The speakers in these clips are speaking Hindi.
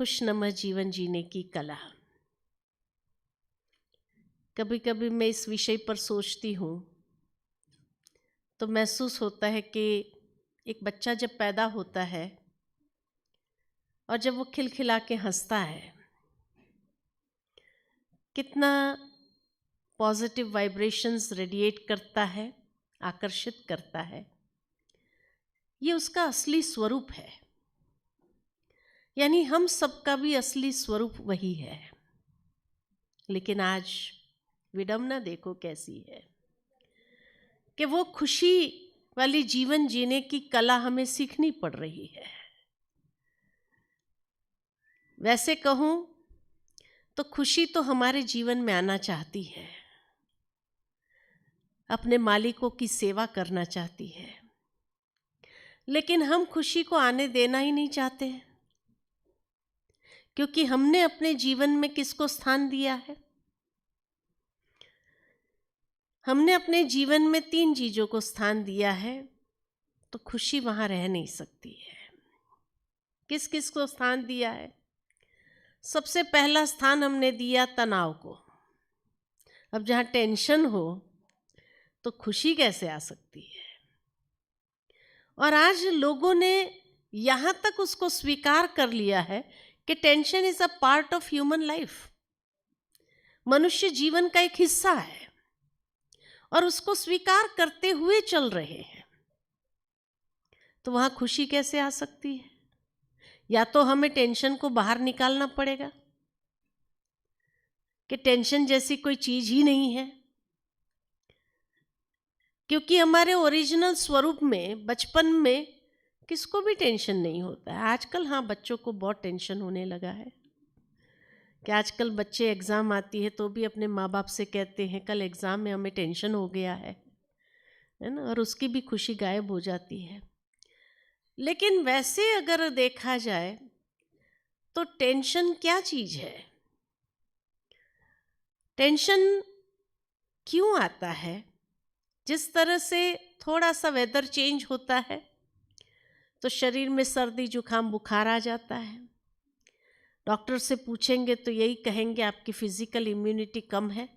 खुशनुमा जीवन जीने की कला। कभी कभी मैं इस विषय पर सोचती हूँ तो महसूस होता है कि एक बच्चा जब पैदा होता है और जब वो खिलखिला के हंसता है, कितना पॉजिटिव वाइब्रेशंस रेडिएट करता है, आकर्षित करता है। ये उसका असली स्वरूप है, यानी हम सबका भी असली स्वरूप वही है। लेकिन आज विडंबना देखो कैसी है कि वो खुशी वाली जीवन जीने की कला हमें सीखनी पड़ रही है। वैसे कहूं तो खुशी तो हमारे जीवन में आना चाहती है, अपने मालिकों की सेवा करना चाहती है, लेकिन हम खुशी को आने देना ही नहीं चाहते, क्योंकि हमने अपने जीवन में किसको स्थान दिया है? हमने अपने जीवन में 3 चीजों को स्थान दिया है, तो खुशी वहां रह नहीं सकती है। किस किस को स्थान दिया है? सबसे पहला स्थान हमने दिया तनाव को। अब जहां टेंशन हो तो खुशी कैसे आ सकती है? और आज लोगों ने यहां तक उसको स्वीकार कर लिया है कि tension is a part of human life, मनुष्य जीवन का एक हिस्सा है, और उसको स्वीकार करते हुए चल रहे हैं। तो वहां खुशी कैसे आ सकती है? या तो हमें टेंशन को बाहर निकालना पड़ेगा कि टेंशन जैसी कोई चीज ही नहीं है, क्योंकि हमारे ओरिजिनल स्वरूप में बचपन में किसको भी टेंशन नहीं होता है। आजकल हाँ, बच्चों को बहुत टेंशन होने लगा है कि आजकल बच्चे एग्ज़ाम आती है तो भी अपने माँ बाप से कहते हैं कल एग्ज़ाम में हमें टेंशन हो गया है ना, और उसकी भी खुशी गायब हो जाती है। लेकिन वैसे अगर देखा जाए तो टेंशन क्या चीज़ है? टेंशन क्यों आता है? जिस तरह से थोड़ा सा वेदर चेंज होता है तो शरीर में सर्दी जुकाम बुखार आ जाता है। डॉक्टर से पूछेंगे तो यही कहेंगे आपकी फिजिकल इम्यूनिटी कम है,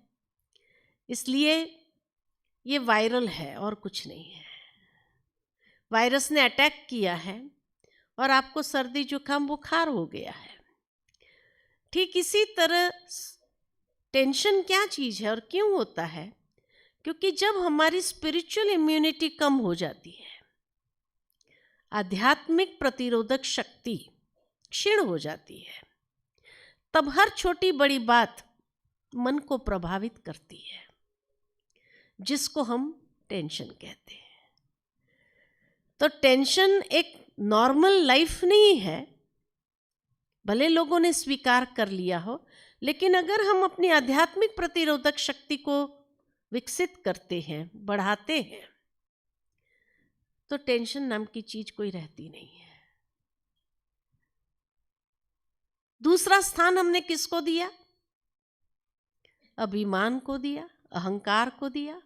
इसलिए ये वायरल है और कुछ नहीं है। वायरस ने अटैक किया है और आपको सर्दी जुकाम बुखार हो गया है। ठीक इसी तरह टेंशन क्या चीज़ है और क्यों होता है? क्योंकि जब हमारी स्पिरिचुअल इम्यूनिटी कम हो जाती है, आध्यात्मिक प्रतिरोधक शक्ति क्षीण हो जाती है, तब हर छोटी बड़ी बात मन को प्रभावित करती है, जिसको हम टेंशन कहते हैं। तो टेंशन एक नॉर्मल लाइफ नहीं है, भले लोगों ने स्वीकार कर लिया हो, लेकिन अगर हम अपनी आध्यात्मिक प्रतिरोधक शक्ति को विकसित करते हैं, बढ़ाते हैं, तो टेंशन नाम की चीज कोई रहती नहीं है। दूसरा स्थान हमने किसको दिया? अभिमान को दिया, अहंकार को दिया,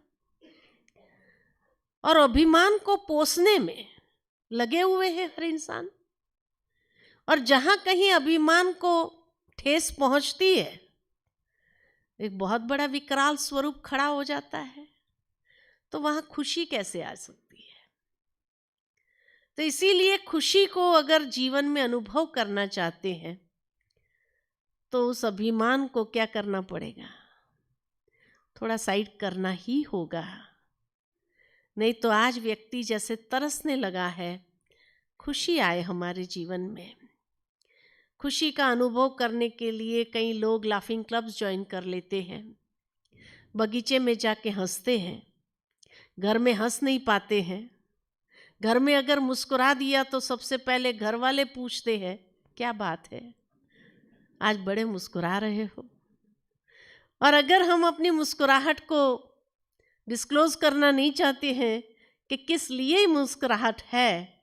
और अभिमान को पोसने में लगे हुए हैं हर इंसान। और जहां कहीं अभिमान को ठेस पहुंचती है, एक बहुत बड़ा विकराल स्वरूप खड़ा हो जाता है, तो वहां खुशी कैसे आ सकती है? तो इसीलिए खुशी को अगर जीवन में अनुभव करना चाहते हैं तो उस अभिमान को क्या करना पड़ेगा? थोड़ा साइड करना ही होगा, नहीं तो आज व्यक्ति जैसे तरसने लगा है खुशी आए हमारे जीवन में। खुशी का अनुभव करने के लिए कई लोग लाफिंग क्लब्स ज्वाइन कर लेते हैं, बगीचे में जाके हंसते हैं, घर में हंस नहीं पाते हैं। घर में अगर मुस्कुरा दिया तो सबसे पहले घर वाले पूछते हैं क्या बात है, आज बड़े मुस्कुरा रहे हो। और अगर हम अपनी मुस्कुराहट को डिस्क्लोज करना नहीं चाहते हैं कि किस लिए मुस्कुराहट है,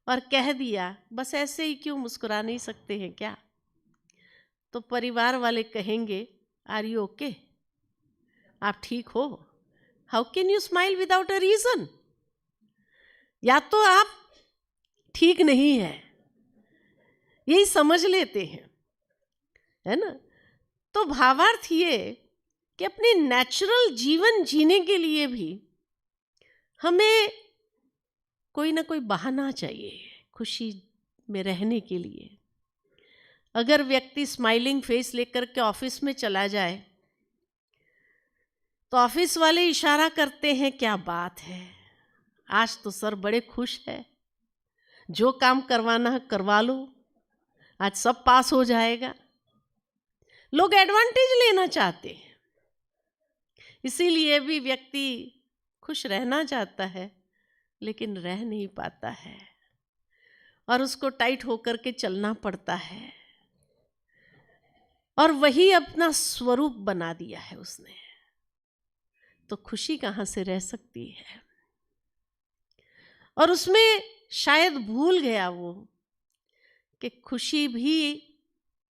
और कह दिया बस ऐसे ही, क्यों मुस्कुरा नहीं सकते हैं क्या, तो परिवार वाले कहेंगे आर यू ओके, आप ठीक हो? How can you smile without a reason? या तो आप ठीक नहीं है, यही समझ लेते हैं, है ना। तो भावार्थ ये कि अपने नेचुरल जीवन जीने के लिए भी हमें कोई ना कोई बहाना चाहिए खुशी में रहने के लिए। अगर व्यक्ति स्माइलिंग फेस लेकर के ऑफिस में चला जाए तो ऑफिस वाले इशारा करते हैं, क्या बात है, आज तो सर बड़े खुश है, जो काम करवाना है करवा लो, आज सब पास हो जाएगा। लोग एडवांटेज लेना चाहते हैं, इसीलिए भी व्यक्ति खुश रहना चाहता है लेकिन रह नहीं पाता है और उसको टाइट होकर के चलना पड़ता है और वही अपना स्वरूप बना दिया है उसने। तो खुशी कहाँ से रह सकती है। और उसमें शायद भूल गया वो कि खुशी भी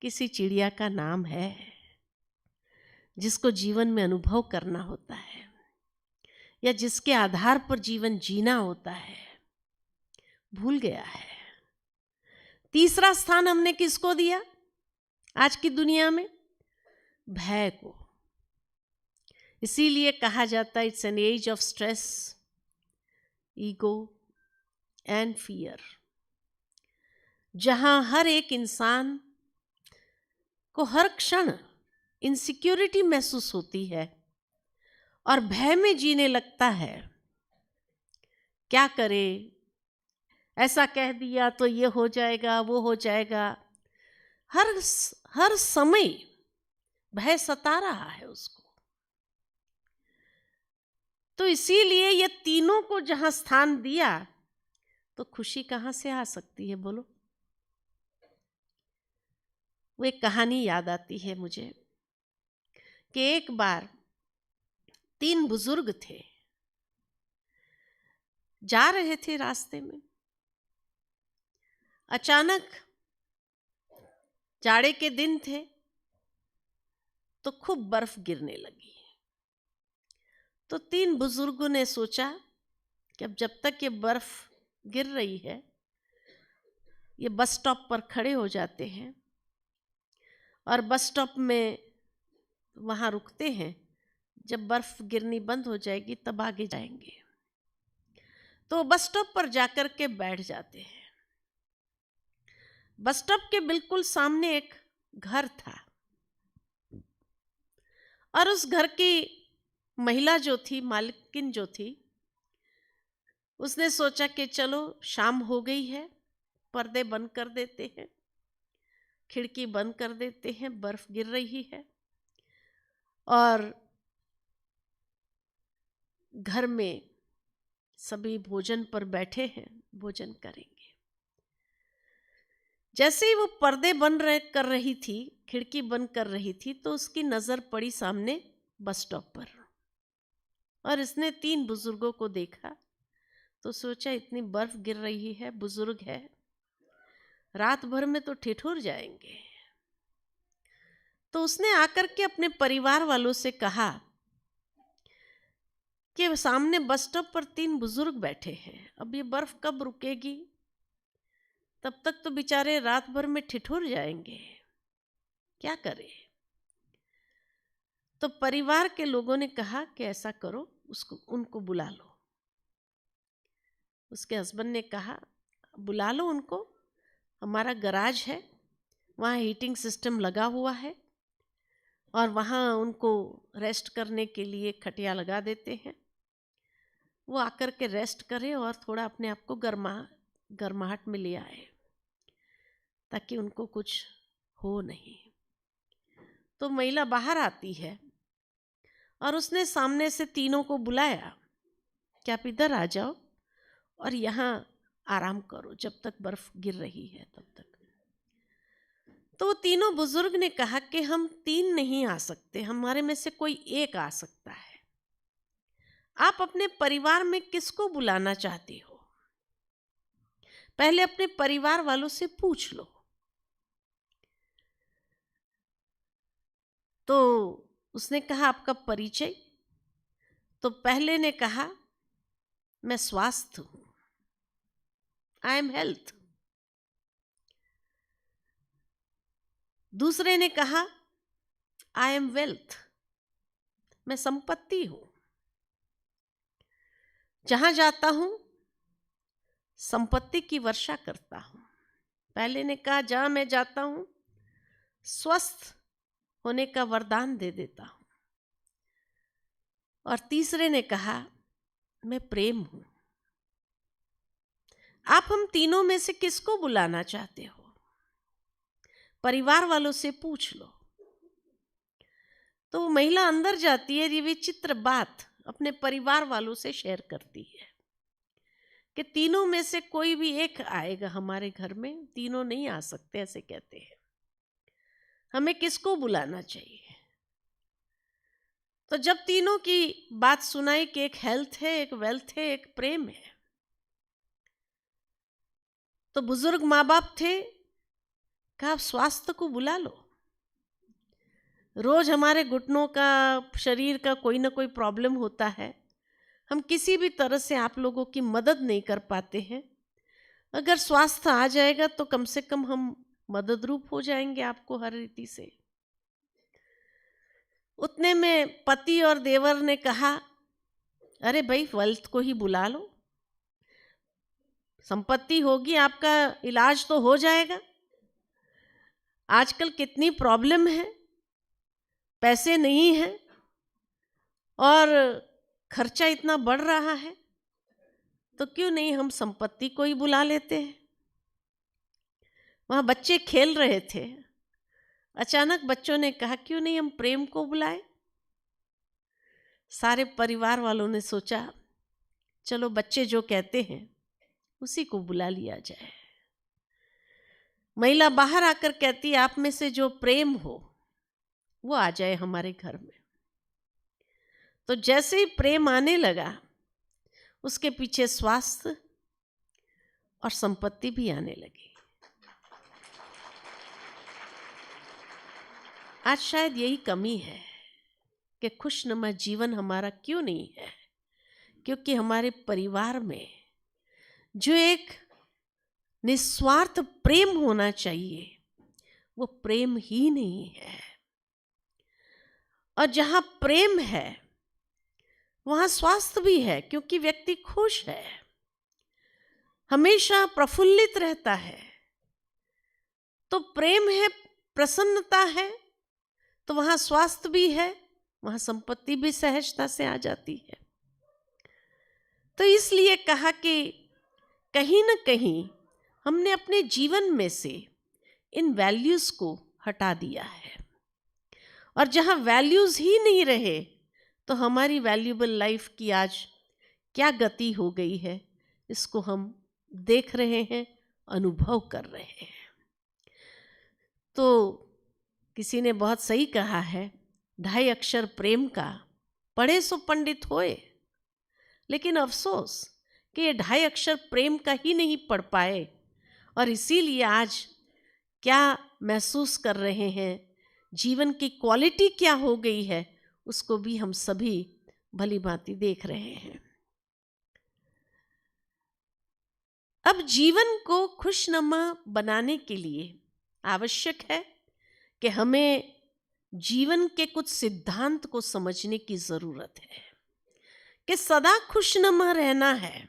किसी चिड़िया का नाम है जिसको जीवन में अनुभव करना होता है या जिसके आधार पर जीवन जीना होता है, भूल गया है। तीसरा स्थान हमने किसको दिया आज की दुनिया में? भय को। इसीलिए कहा जाता है it's an age of stress, ego and fear, जहां हर एक इंसान को हर क्षण इनसिक्योरिटी महसूस होती है और भय में जीने लगता है। क्या करे, ऐसा कह दिया तो ये हो जाएगा, वो हो जाएगा, हर समय भय सता रहा है उसको। तो इसीलिए ये तीनों को जहां स्थान दिया तो खुशी कहां से आ सकती है बोलो। वो एक कहानी याद आती है मुझे कि एक बार 3 बुजुर्ग थे, जा रहे थे रास्ते में, अचानक जाड़े के दिन थे तो खूब बर्फ गिरने लगी। तो 3 बुजुर्गों ने सोचा कि अब जब तक ये बर्फ गिर रही है, ये बस स्टॉप पर खड़े हो जाते हैं और बस स्टॉप में वहाँ रुकते हैं, जब बर्फ गिरनी बंद हो जाएगी तब आगे जाएंगे। तो बस स्टॉप पर जाकर के बैठ जाते हैं। बस स्टॉप के बिल्कुल सामने एक घर था और उस घर की महिला जो थी, मालकिन जो थी, उसने सोचा कि चलो शाम हो गई है, पर्दे बंद कर देते हैं, खिड़की बंद कर देते हैं, बर्फ गिर रही है और घर में सभी भोजन पर बैठे हैं, भोजन करेंगे। जैसे ही वो पर्दे बंद कर रही थी, खिड़की बंद कर रही थी, तो उसकी नजर पड़ी सामने बस स्टॉप पर और इसने 3 बुजुर्गों को देखा तो सोचा इतनी बर्फ गिर रही है, बुजुर्ग है, रात भर में तो ठिठुर जाएंगे। तो उसने आकर के अपने परिवार वालों से कहा कि सामने बस स्टॉप पर 3 बुजुर्ग बैठे हैं, अब ये बर्फ कब रुकेगी, तब तक तो बेचारे रात भर में ठिठुर जाएंगे, क्या करें। तो परिवार के लोगों ने कहा कि ऐसा करो, उनको बुला लो। उसके हस्बैंड ने कहा बुला लो उनको, हमारा गराज है, वहाँ हीटिंग सिस्टम लगा हुआ है और वहाँ उनको रेस्ट करने के लिए खटिया लगा देते हैं, वो आकर के रेस्ट करें और थोड़ा अपने आप को गर्माहट में ले आए ताकि उनको कुछ हो नहीं। तो महिला बाहर आती है और उसने सामने से तीनों को बुलाया कि आप इधर आ जाओ और यहाँ आराम करो जब तक बर्फ गिर रही है तब तक। तो वो तीनों बुजुर्ग ने कहा कि हम 3 नहीं आ सकते, हमारे में से कोई एक आ सकता है, आप अपने परिवार में किसको बुलाना चाहती हो, पहले अपने परिवार वालों से पूछ लो। तो उसने कहा आपका परिचय। तो पहले ने कहा मैं स्वास्थ्य हूं, आई एम हेल्थ। दूसरे ने कहा आई एम वेल्थ, मैं संपत्ति हूं, जहां जाता हूं संपत्ति की वर्षा करता हूं। पहले ने कहा जहां मैं जाता हूं स्वस्थ होने का वरदान दे देता हूं, और तीसरे ने कहा मैं प्रेम हूं। आप हम तीनों में से किसको बुलाना चाहते हो? परिवार वालों से पूछ लो। तो वो महिला अंदर जाती है, ये विचित्र बात अपने परिवार वालों से शेयर करती है कि तीनों में से कोई भी एक आएगा हमारे घर में, तीनों नहीं आ सकते, ऐसे कहते हैं, हमें किसको बुलाना चाहिए? तो जब तीनों की बात सुनाई कि एक हेल्थ है, एक वेल्थ है, एक प्रेम है, तो बुजुर्ग माँ बाप थे, कहा स्वास्थ्य को बुला लो। रोज हमारे घुटनों का, शरीर का कोई ना कोई प्रॉब्लम होता है, हम किसी भी तरह से आप लोगों की मदद नहीं कर पाते हैं। अगर स्वास्थ्य आ जाएगा तो कम से कम हम मदद रूप हो जाएंगे आपको हर रीति से। उतने में पति और देवर ने कहा अरे भाई वेल्थ को ही बुला लो, संपत्ति होगी, आपका इलाज तो हो जाएगा। आजकल कितनी प्रॉब्लम है, पैसे नहीं है और खर्चा इतना बढ़ रहा है, तो क्यों नहीं हम संपत्ति को ही बुला लेते हैं। वहां बच्चे खेल रहे थे, अचानक बच्चों ने कहा क्यों नहीं हम प्रेम को बुलाएं। सारे परिवार वालों ने सोचा चलो बच्चे जो कहते हैं उसी को बुला लिया जाए। महिला बाहर आकर कहती आप में से जो प्रेम हो वो आ जाए हमारे घर में। तो जैसे ही प्रेम आने लगा उसके पीछे स्वास्थ्य और संपत्ति भी आने लगी। आज शायद यही कमी है कि खुशनुमा जीवन हमारा क्यों नहीं है, क्योंकि हमारे परिवार में जो एक निस्वार्थ प्रेम होना चाहिए वो प्रेम ही नहीं है। और जहां प्रेम है वहां स्वास्थ्य भी है, क्योंकि व्यक्ति खुश है, हमेशा प्रफुल्लित रहता है। तो प्रेम है, प्रसन्नता है, तो वहां स्वास्थ्य भी है, वहां संपत्ति भी सहजता से आ जाती है। तो इसलिए कहा कि कहीं ना कहीं हमने अपने जीवन में से इन वैल्यूज को हटा दिया है, और जहां वैल्यूज ही नहीं रहे तो हमारी वैल्यूबल लाइफ की आज क्या गति हो गई है, इसको हम देख रहे हैं, अनुभव कर रहे हैं। तो किसी ने बहुत सही कहा है, 2.5 अक्षर प्रेम का पढ़े सो पंडित होए, लेकिन अफसोस कि ये 2.5 अक्षर प्रेम का ही नहीं पढ़ पाए, और इसीलिए आज क्या महसूस कर रहे हैं, जीवन की क्वालिटी क्या हो गई है, उसको भी हम सभी भली भांति देख रहे हैं। अब जीवन को खुशनुमा बनाने के लिए आवश्यक है कि हमें जीवन के कुछ सिद्धांत को समझने की जरूरत है कि सदा खुशनुमा रहना है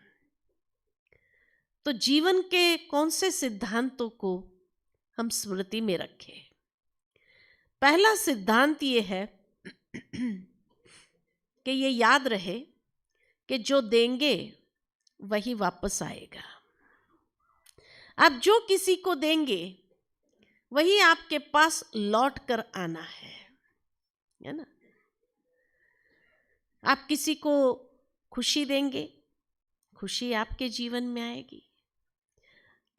तो जीवन के कौन से सिद्धांतों को हम स्मृति में रखें। पहला सिद्धांत ये है कि ये याद रहे कि जो देंगे वही वापस आएगा। आप जो किसी को देंगे वही आपके पास लौट कर आना है ना। आप किसी को खुशी देंगे, खुशी आपके जीवन में आएगी।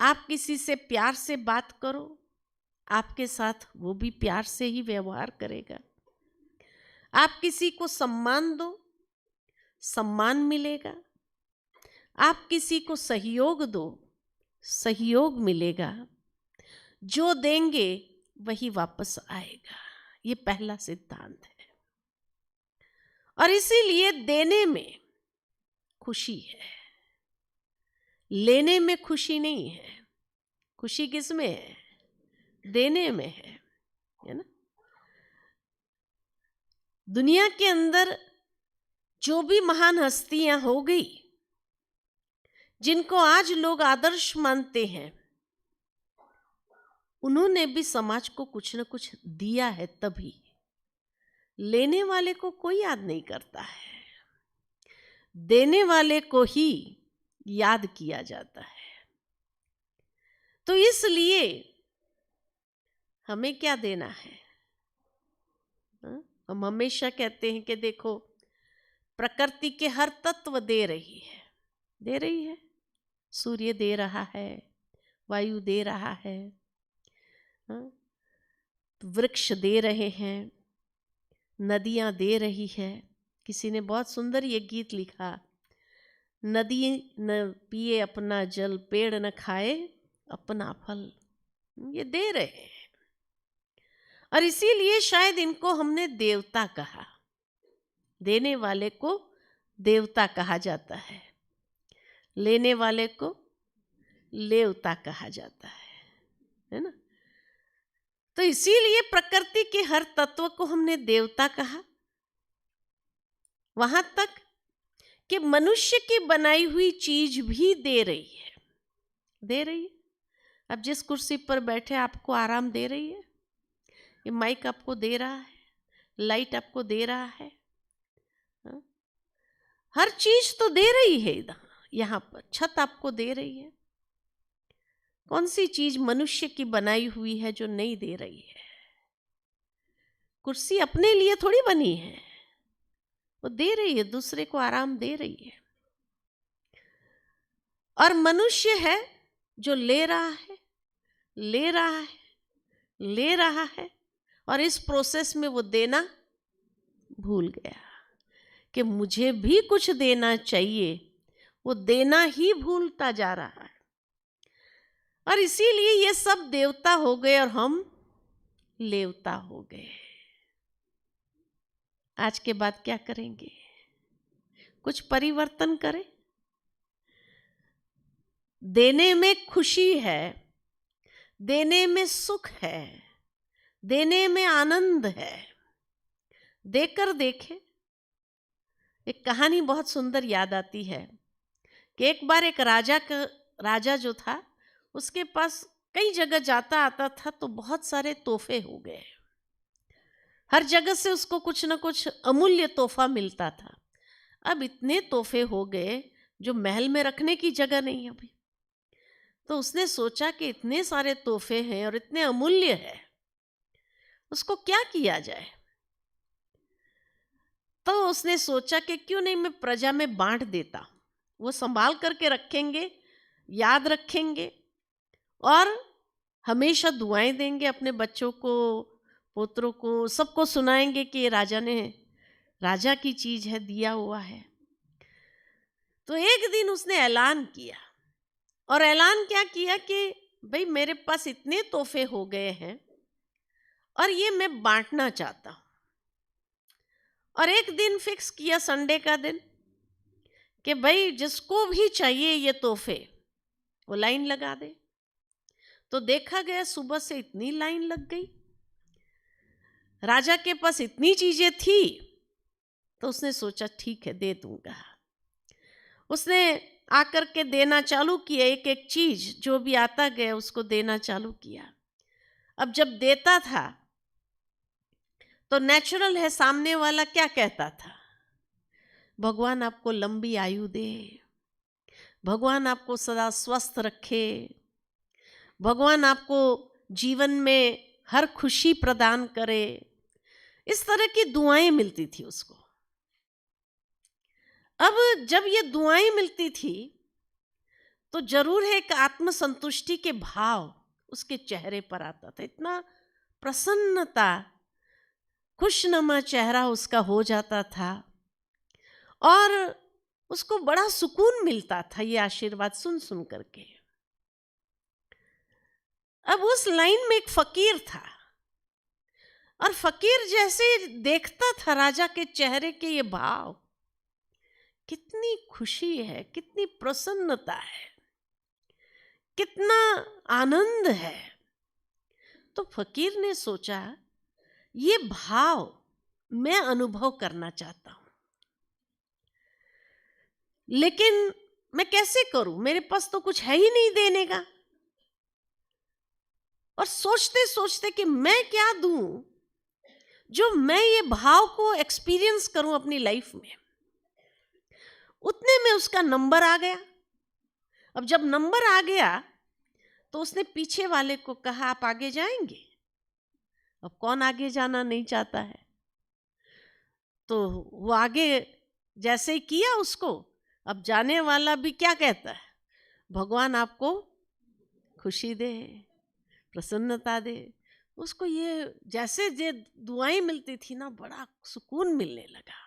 आप किसी से प्यार से बात करो, आपके साथ वो भी प्यार से ही व्यवहार करेगा। आप किसी को सम्मान दो, सम्मान मिलेगा। आप किसी को सहयोग दो, सहयोग मिलेगा। जो देंगे वही वापस आएगा, ये पहला सिद्धांत है। और इसीलिए देने में खुशी है, लेने में खुशी नहीं है। खुशी किस में है? देने में है। है ना। दुनिया के अंदर जो भी महान हस्तियां हो गई, जिनको आज लोग आदर्श मानते हैं, उन्होंने भी समाज को कुछ न कुछ दिया है, तभी लेने वाले को कोई याद नहीं करता है, देने वाले को ही याद किया जाता है। तो इसलिए हमें क्या देना है? हम हमेशा कहते हैं कि देखो, प्रकृति के हर तत्व दे रही है। सूर्य दे रहा है, वायु दे रहा है, वृक्ष दे रहे हैं, नदियां दे रही है। किसी ने बहुत सुंदर ये गीत लिखा, नदी न पिए अपना जल, पेड़ न खाए अपना फल। ये दे रहे हैं, और इसीलिए शायद इनको हमने देवता कहा। देने वाले को देवता कहा जाता है, लेने वाले को लेवता कहा जाता है ना। तो इसीलिए प्रकृति के हर तत्व को हमने देवता कहा। वहां तक कि मनुष्य की बनाई हुई चीज भी दे रही है। अब जिस कुर्सी पर बैठे आपको आराम दे रही है, ये माइक आपको दे रहा है, लाइट आपको दे रहा है, हर चीज तो दे रही है। यहाँ पर छत आपको दे रही है। कौन सी चीज मनुष्य की बनाई हुई है जो नहीं दे रही है? कुर्सी अपने लिए थोड़ी बनी है, वो दे रही है, दूसरे को आराम दे रही है। और मनुष्य है जो ले रहा है, और इस प्रोसेस में वो देना भूल गया कि मुझे भी कुछ देना चाहिए। वो देना ही भूलता जा रहा है, और इसीलिए ये सब देवता हो गए और हम लेवता हो गए। आज के बाद क्या करेंगे? कुछ परिवर्तन करें। देने में खुशी है, देने में सुख है, देने में आनंद है। देकर देखें। एक कहानी बहुत सुंदर याद आती है कि एक बार एक राजा जो था, उसके पास कई जगह जाता आता था, तो बहुत सारे तोहफे हो गए। हर जगह से उसको कुछ न कुछ अमूल्य तोहफा मिलता था। अब इतने तोहफे हो गए जो महल में रखने की जगह नहीं अभी। तो उसने सोचा कि इतने सारे तोहफे हैं और इतने अमूल्य है, उसको क्या किया जाए। तो उसने सोचा कि क्यों नहीं मैं प्रजा में बांट देता, वो संभाल करके रखेंगे, याद रखेंगे, और हमेशा दुआएं देंगे अपने बच्चों को, पोतरों को, सबको सुनाएंगे कि ये राजा की चीज है, दिया हुआ है। तो एक दिन उसने ऐलान किया, और ऐलान क्या किया कि भाई मेरे पास इतने तोहफे हो गए हैं और ये मैं बांटना चाहता हूं। और एक दिन फिक्स किया, संडे का दिन, कि भाई जिसको भी चाहिए ये तोहफे, वो लाइन लगा दे। तो देखा गया सुबह से इतनी लाइन लग गई, राजा के पास इतनी चीजें थी, तो उसने सोचा ठीक है दे दूंगा। उसने आकर के देना चालू किया, एक एक चीज जो भी आता गया उसको देना चालू किया। अब जब देता था तो नेचुरल है, सामने वाला क्या कहता था? भगवान आपको लंबी आयु दे, भगवान आपको सदा स्वस्थ रखे, भगवान आपको जीवन में हर खुशी प्रदान करे। इस तरह की दुआएं मिलती थी उसको। अब जब ये दुआएं मिलती थी तो जरूर है एक आत्मसंतुष्टि के भाव उसके चेहरे पर आता था। इतना प्रसन्नता, खुशनुमा चेहरा उसका हो जाता था, और उसको बड़ा सुकून मिलता था ये आशीर्वाद सुन सुन करके। अब उस लाइन में एक फकीर था, और फकीर जैसे देखता था राजा के चेहरे के ये भाव, कितनी खुशी है, कितनी प्रसन्नता है, कितना आनंद है। तो फकीर ने सोचा ये भाव मैं अनुभव करना चाहता हूं, लेकिन मैं कैसे करूं? मेरे पास तो कुछ है ही नहीं देने का। और सोचते सोचते कि मैं क्या दूं जो मैं ये भाव को एक्सपीरियंस करूं अपनी लाइफ में, उतने में उसका नंबर आ गया। अब जब नंबर आ गया तो उसने पीछे वाले को कहा, आप आगे जाएंगे? अब कौन आगे जाना नहीं चाहता है? तो वो आगे जैसे ही किया उसको, अब जाने वाला भी क्या कहता है, भगवान आपको खुशी दे, प्रसन्नता दे। उसको ये जैसे जे दुआएं मिलती थी ना, बड़ा सुकून मिलने लगा,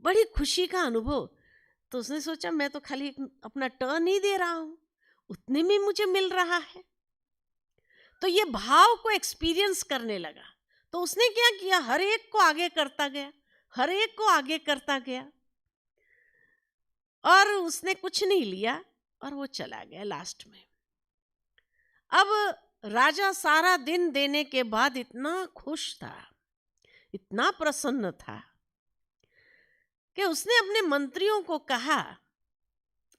बड़ी खुशी का अनुभव। तो उसने सोचा मैं तो खाली अपना टर्न ही दे रहा हूं, उतने में मुझे मिल रहा है। तो ये भाव को एक्सपीरियंस करने लगा। तो उसने क्या किया, हर एक को आगे करता गया, हर एक को आगे करता गया, और उसने कुछ नहीं लिया और वो चला गया लास्ट में। अब राजा सारा दिन देने के बाद इतना खुश था, इतना प्रसन्न था कि उसने अपने मंत्रियों को कहा,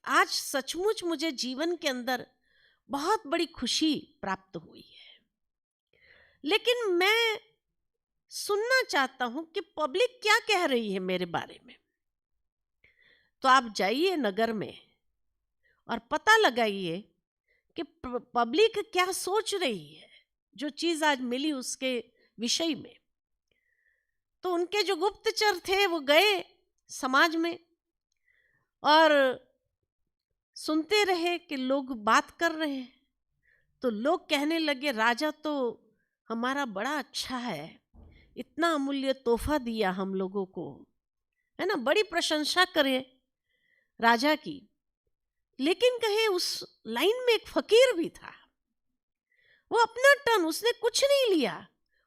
आज सचमुच मुझे जीवन के अंदर बहुत बड़ी खुशी प्राप्त हुई है, लेकिन मैं सुनना चाहता हूं कि पब्लिक क्या कह रही है मेरे बारे में। तो आप जाइए नगर में और पता लगाइए कि पब्लिक क्या सोच रही है, जो चीज आज मिली उसके विषय में। तो उनके जो गुप्तचर थे वो गए समाज में और सुनते रहे कि लोग बात कर रहे हैं। तो लोग कहने लगे, राजा तो हमारा बड़ा अच्छा है, इतना अमूल्य तोहफा दिया हम लोगों को, है ना, बड़ी प्रशंसा करे राजा की। लेकिन कहे उस लाइन में एक फकीर भी था, वो अपना टन, उसने कुछ नहीं लिया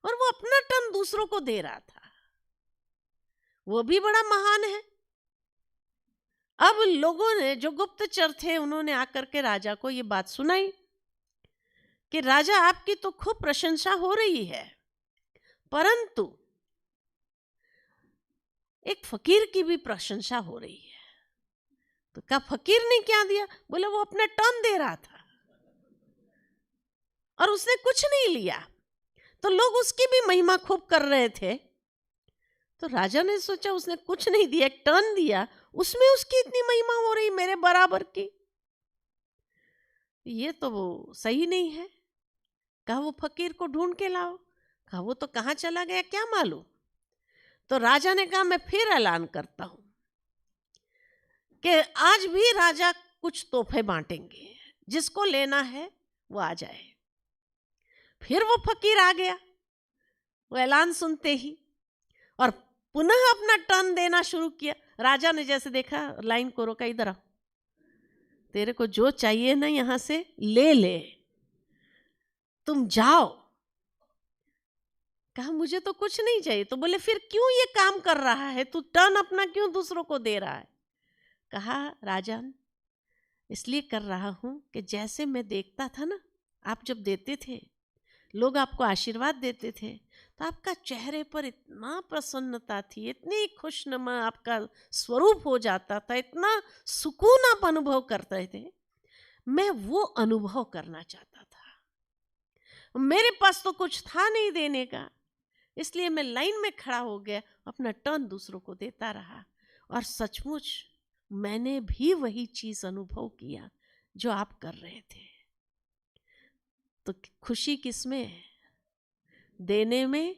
और वो अपना टन दूसरों को दे रहा था, वो भी बड़ा महान है। अब लोगों ने, जो गुप्तचर थे, उन्होंने आकर के राजा को ये बात सुनाई कि राजा आपकी तो खूब प्रशंसा हो रही है, परंतु एक फकीर की भी प्रशंसा हो रही है। तो कहा फकीर ने क्या दिया? बोले वो अपना टर्न दे रहा था और उसने कुछ नहीं लिया, तो लोग उसकी भी महिमा खूब कर रहे थे। तो राजा ने सोचा उसने कुछ नहीं दिया, एक टर्न दिया, उसमें उसकी इतनी महिमा हो रही मेरे बराबर की, ये तो वो सही नहीं है। कहा वो फकीर को ढूंढ के लाओ। कहा वो तो कहाँ चला गया क्या मालूम। तो राजा ने कहा मैं फिर ऐलान करता हूं कि आज भी राजा कुछ तोहफे बांटेंगे, जिसको लेना है वो आ जाए। फिर वो फकीर आ गया वो ऐलान सुनते ही, और पुनः अपना टर्न देना शुरू किया। राजा ने जैसे देखा, लाइन को रोका, इधर आओ, तेरे को जो चाहिए ना यहां से ले ले, तुम जाओ। कहा मुझे तो कुछ नहीं चाहिए। तो बोले फिर क्यों ये काम कर रहा है, तू टर्न अपना क्यों दूसरों को दे रहा है? कहा राजन, इसलिए कर रहा हूं कि जैसे मैं देखता था ना, आप जब देते थे, लोग आपको आशीर्वाद देते थे, तो आपका चेहरे पर इतना प्रसन्नता थी, इतनी खुशनुमा आपका स्वरूप हो जाता था, इतना सुकून आप अनुभव करते थे। मैं वो अनुभव करना चाहता था। मेरे पास तो कुछ था नहीं देने का, इसलिए मैं लाइन में खड़ा हो गया, अपना टर्न दूसरों को देता रहा, और सचमुच मैंने भी वही चीज अनुभव किया जो आप कर रहे थे। तो खुशी किसमें है? देने में,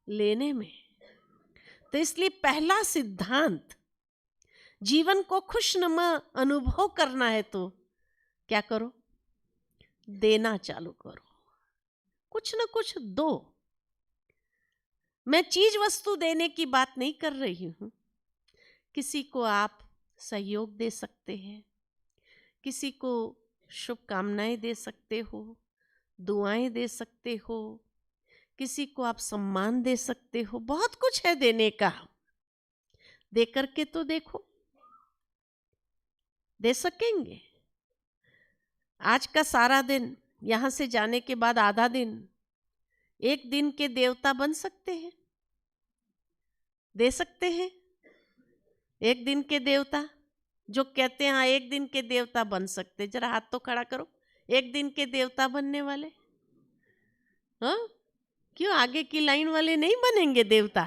लेने में। तो इसलिए पहला सिद्धांत, जीवन को खुशनुमा अनुभव करना है तो क्या करो? देना चालू करो, कुछ ना कुछ दो। मैं चीज वस्तु देने की बात नहीं कर रही हूं। किसी को आप सहयोग दे सकते हैं, किसी को शुभकामनाएं दे सकते हो, दुआएं दे सकते हो, किसी को आप सम्मान दे सकते हो, बहुत कुछ है देने का। दे करके तो देखो, दे सकेंगे? आज का सारा दिन, यहां से जाने के बाद आधा दिन एक दिन के देवता बन सकते हैं? दे सकते हैं एक दिन के देवता? जो कहते हैं हाँ एक दिन के देवता बन सकते, जरा हाथ तो खड़ा करो। एक दिन के देवता बनने वाले? हाँ, क्यों आगे की लाइन वाले नहीं बनेंगे देवता?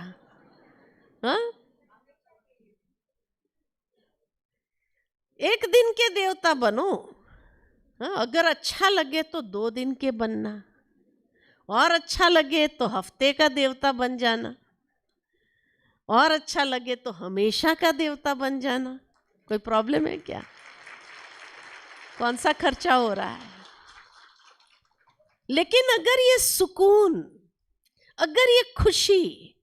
हाँ, एक दिन के देवता बनो। हाँ, अगर अच्छा लगे तो 2 दिन के बनना, और अच्छा लगे तो हफ्ते का देवता बन जाना, और अच्छा लगे तो हमेशा का देवता बन जाना। कोई प्रॉब्लम है क्या? कौन सा खर्चा हो रहा है? लेकिन अगर ये सुकून, अगर ये खुशी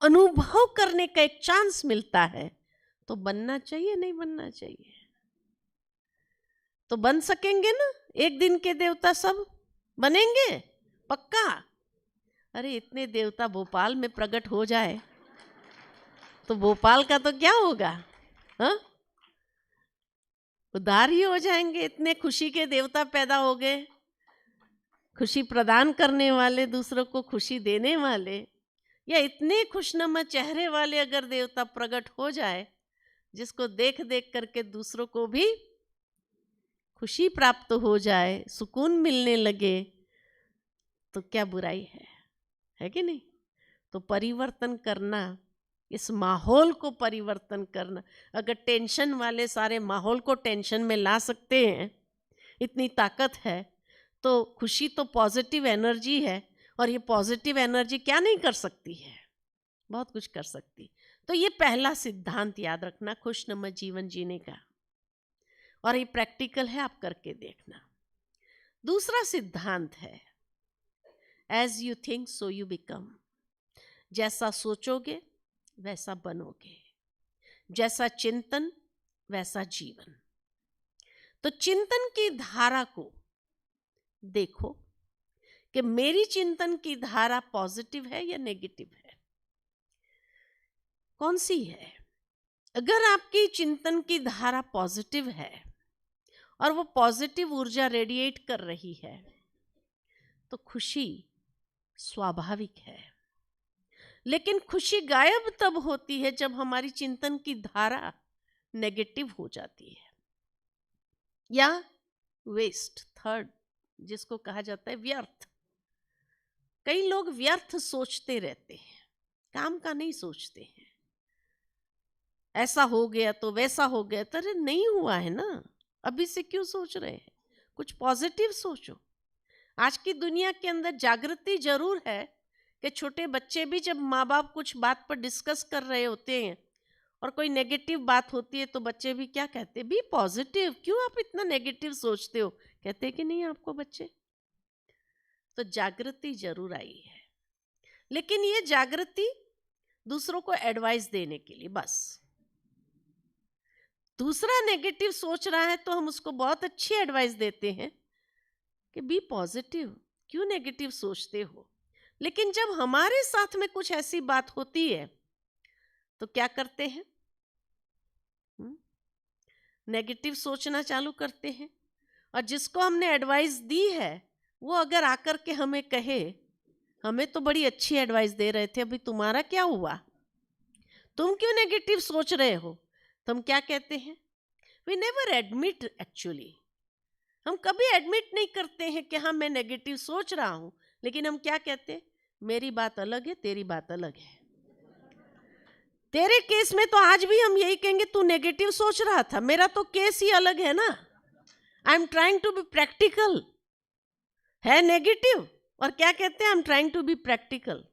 अनुभव करने का एक चांस मिलता है तो बनना चाहिए, नहीं बनना चाहिए? तो बन सकेंगे ना एक दिन के देवता? सब बनेंगे पक्का? अरे इतने देवता भोपाल में प्रकट हो जाए तो भोपाल का तो क्या होगा? हाँ, उधार ही हो जाएंगे। इतने खुशी के देवता पैदा हो गए, खुशी प्रदान करने वाले, दूसरों को खुशी देने वाले, या इतने खुशनुमा चेहरे वाले अगर देवता प्रकट हो जाए जिसको देख देख करके दूसरों को भी खुशी प्राप्त हो जाए, सुकून मिलने लगे, तो क्या बुराई है कि नहीं? तो परिवर्तन करना, इस माहौल को परिवर्तन करना, अगर टेंशन वाले सारे माहौल को टेंशन में ला सकते हैं, इतनी ताकत है, तो खुशी तो पॉजिटिव एनर्जी है, और ये पॉजिटिव एनर्जी क्या नहीं कर सकती है? बहुत कुछ कर सकती। तो ये पहला सिद्धांत याद रखना खुशनुमा जीवन जीने का, और ये प्रैक्टिकल है, आप करके देखना। दूसरा सिद्धांत है as you think so you become. जैसा सोचोगे वैसा बनोगे, जैसा चिंतन वैसा जीवन। तो चिंतन की धारा को देखो कि मेरी चिंतन की धारा पॉजिटिव है या नेगेटिव है, कौन सी है? अगर आपकी चिंतन की धारा पॉजिटिव है और वो पॉजिटिव ऊर्जा रेडिएट कर रही है तो खुशी स्वाभाविक है। लेकिन खुशी गायब तब होती है जब हमारी चिंतन की धारा नेगेटिव हो जाती है, या वेस्ट, थर्ड, जिसको कहा जाता है व्यर्थ। कई लोग व्यर्थ सोचते रहते हैं, काम का नहीं सोचते हैं। ऐसा हो गया तो वैसा हो गया, तो अरे नहीं हुआ है ना, अभी से क्यों सोच रहे हैं? कुछ पॉजिटिव सोचो। आज की दुनिया के अंदर जागृति जरूर है कि छोटे बच्चे भी जब माँ बाप कुछ बात पर डिस्कस कर रहे होते हैं और कोई नेगेटिव बात होती है तो बच्चे भी क्या कहते हैं? बी पॉजिटिव, क्यों आप इतना नेगेटिव सोचते हो? कहते हैं कि नहीं आपको बच्चे? तो जागृति जरूर आई है, लेकिन ये जागृति दूसरों को एडवाइस देने के लिए बस। दूसरा नेगेटिव सोच रहा है तो हम उसको बहुत अच्छी एडवाइस देते हैं कि बी पॉजिटिव, क्यों नेगेटिव सोचते हो? लेकिन जब हमारे साथ में कुछ ऐसी बात होती है तो क्या करते हैं? नेगेटिव सोचना चालू करते हैं। और जिसको हमने एडवाइस दी है वो अगर आकर के हमें कहे, हमें तो बड़ी अच्छी एडवाइस दे रहे थे, अभी तुम्हारा क्या हुआ, तुम क्यों नेगेटिव सोच रहे हो? तो हम क्या कहते हैं? वी नेवर एडमिट, एक्चुअली हम कभी एडमिट नहीं करते हैं कि हाँ मैं नेगेटिव सोच रहा हूं, लेकिन हम क्या कहते हैं? मेरी बात अलग है, तेरी बात अलग है। तेरे केस में तो आज भी हम यही कहेंगे तू नेगेटिव सोच रहा था, मेरा तो केस ही अलग है ना। I am trying to be practical, है नेगेटिव और क्या कहते हैं? I am trying to be practical.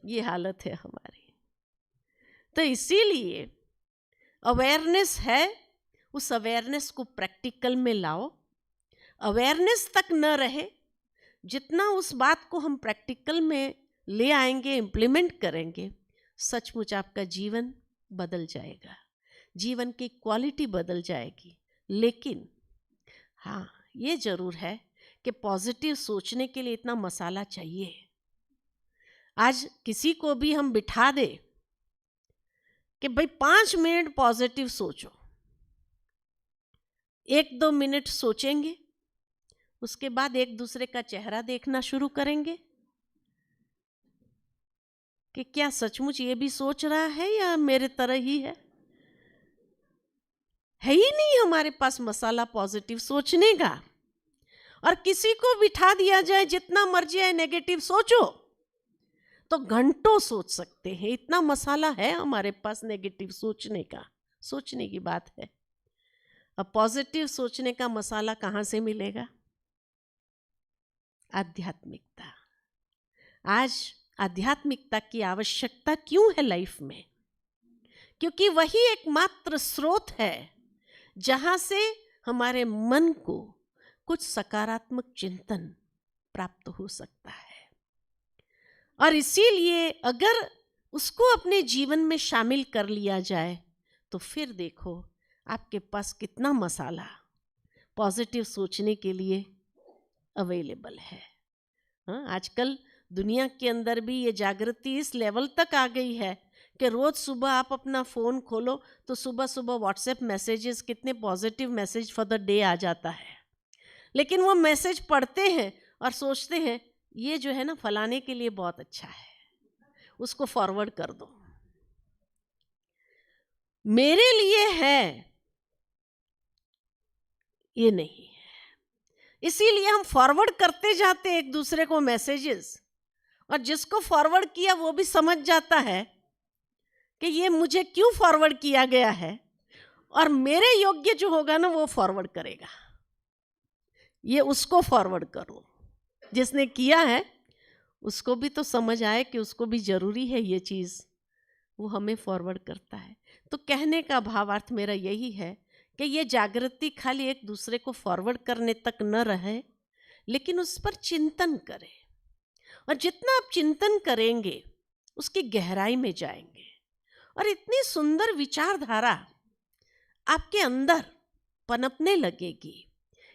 ये हालत है हमारी। तो इसीलिए अवेयरनेस है, उस अवेयरनेस को प्रैक्टिकल में लाओ। अवेयरनेस तक न रहे, जितना उस बात को हम प्रैक्टिकल में ले आएंगे, इम्प्लीमेंट करेंगे, सचमुच आपका जीवन बदल जाएगा, जीवन की क्वालिटी बदल जाएगी। लेकिन हाँ, ये जरूर है कि पॉजिटिव सोचने के लिए इतना मसाला चाहिए। आज किसी को भी हम बिठा दे कि भाई 5 मिनट पॉजिटिव सोचो, 1-2 मिनट सोचेंगे, उसके बाद एक दूसरे का चेहरा देखना शुरू करेंगे, कि क्या सचमुच ये भी सोच रहा है या मेरे तरह ही है ही नहीं हमारे पास मसाला पॉजिटिव सोचने का। और किसी को बिठा दिया जाए जितना मर्जी है नेगेटिव सोचो तो घंटों सोच सकते हैं, इतना मसाला है हमारे पास नेगेटिव सोचने का। सोचने की बात है, अब पॉजिटिव सोचने का मसाला कहाँ से मिलेगा? आध्यात्मिकता। आज आध्यात्मिकता की आवश्यकता क्यों है लाइफ में? क्योंकि वही एकमात्र स्रोत है जहां से हमारे मन को कुछ सकारात्मक चिंतन प्राप्त हो सकता है। और इसीलिए अगर उसको अपने जीवन में शामिल कर लिया जाए तो फिर देखो आपके पास कितना मसाला पॉजिटिव सोचने के लिए अवेलेबल है। हाँ, आजकल दुनिया के अंदर भी ये जागृति इस लेवल तक आ गई है कि रोज सुबह आप अपना फ़ोन खोलो तो सुबह सुबह व्हाट्सएप मैसेजेस, कितने positive message for the day आ जाता है। लेकिन वो मैसेज पढ़ते हैं और सोचते हैं ये जो है ना फलाने के लिए बहुत अच्छा है, उसको फॉरवर्ड कर दो। मेरे लिए है ये नहीं है, इसीलिए हम फॉरवर्ड करते जाते हैं एक दूसरे को मैसेजेस, और जिसको फॉरवर्ड किया वो भी समझ जाता है कि ये मुझे क्यों फॉरवर्ड किया गया है, और मेरे योग्य जो होगा ना वो फॉरवर्ड करेगा। ये उसको फॉरवर्ड करो, जिसने किया है उसको भी तो समझ आए कि उसको भी जरूरी है ये चीज़, वो हमें फॉरवर्ड करता है। तो कहने का भावार्थ मेरा यही है कि ये जागृति खाली एक दूसरे को फॉरवर्ड करने तक न रहे, लेकिन उस पर चिंतन करें। और जितना आप चिंतन करेंगे उसकी गहराई में जाएंगे, और इतनी सुंदर विचारधारा आपके अंदर पनपने लगेगी,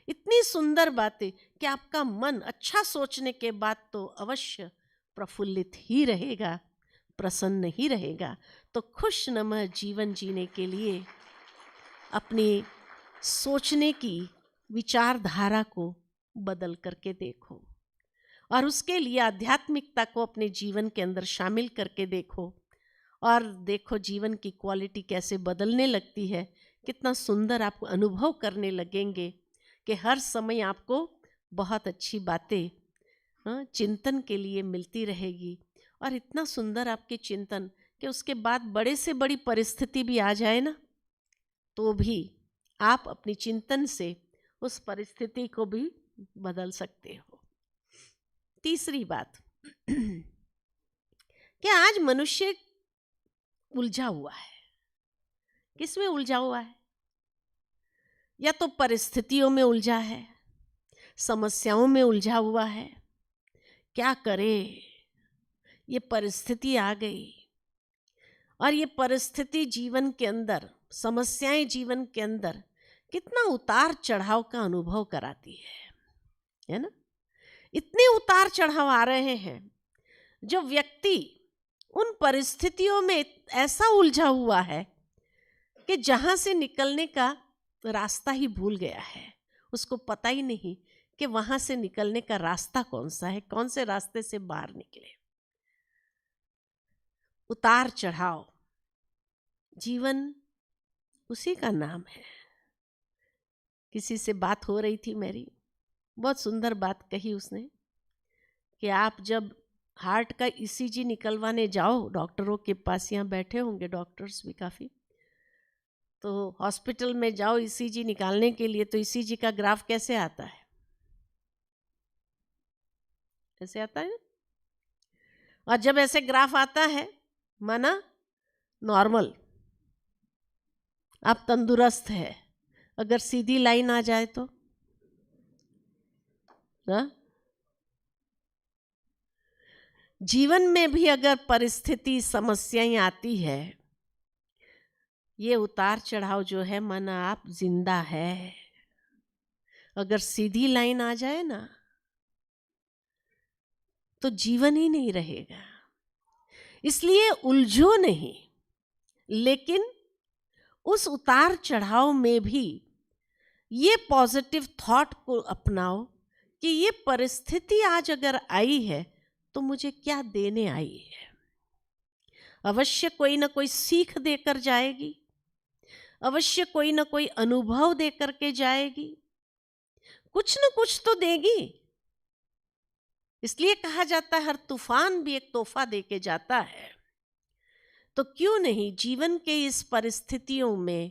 इतनी सुंदर बातें कि आपका मन अच्छा सोचने के बाद तो अवश्य प्रफुल्लित ही रहेगा, प्रसन्न ही रहेगा। तो खुशनुमा जीवन जीने के लिए अपनी सोचने की विचारधारा को बदल करके देखो, और उसके लिए आध्यात्मिकता को अपने जीवन के अंदर शामिल करके देखो, और देखो जीवन की क्वालिटी कैसे बदलने लगती है। कितना सुंदर आप अनुभव करने लगेंगे कि हर समय आपको बहुत अच्छी बातें चिंतन के लिए मिलती रहेगी, और इतना सुंदर आपके चिंतन कि उसके बाद बड़े से बड़ी परिस्थिति भी आ जाए ना तो भी आप अपनी चिंतन से उस परिस्थिति को भी बदल सकते हो। तीसरी बात कि आज मनुष्य उलझा हुआ है। किसमें उलझा हुआ है? या तो परिस्थितियों में उलझा है, समस्याओं में उलझा हुआ है। क्या करे, ये परिस्थिति आ गई, और ये परिस्थिति जीवन के अंदर, समस्याएं जीवन के अंदर कितना उतार चढ़ाव का अनुभव कराती है ना। इतने उतार चढ़ाव आ रहे हैं जो व्यक्ति उन परिस्थितियों में ऐसा उलझा हुआ है कि जहां से निकलने का रास्ता ही भूल गया है। उसको पता ही नहीं कि वहां से निकलने का रास्ता कौन सा है, कौन से रास्ते से बाहर निकले। उतार चढ़ाव, जीवन उसी का नाम है। किसी से बात हो रही थी मेरी, बहुत सुंदर बात कही उसने कि आप जब हार्ट का ईसीजी निकलवाने जाओ डॉक्टरों के पास, यहाँ बैठे होंगे डॉक्टर्स भी काफ़ी, तो हॉस्पिटल में जाओ ईसीजी निकालने के लिए, तो ईसीजी का ग्राफ कैसे आता है? ऐसे आता है। और जब ऐसे ग्राफ आता है माना नॉर्मल, आप तंदुरुस्त है, अगर सीधी लाइन आ जाए तो ना? जीवन में भी अगर परिस्थिति समस्याएं आती है, ये उतार चढ़ाव जो है माना आप जिंदा है। अगर सीधी लाइन आ जाए ना तो जीवन ही नहीं रहेगा। इसलिए उलझो नहीं, लेकिन उस उतार चढ़ाव में भी ये पॉजिटिव थॉट को अपनाओ कि ये परिस्थिति आज अगर आई है तो मुझे क्या देने आई है। अवश्य कोई ना कोई सीख देकर जाएगी, अवश्य कोई ना कोई अनुभव देकर के जाएगी, कुछ न कुछ तो देगी। इसलिए कहा जाता है हर तूफान भी एक तोहफा देके जाता है। तो क्यों नहीं जीवन के इस परिस्थितियों में,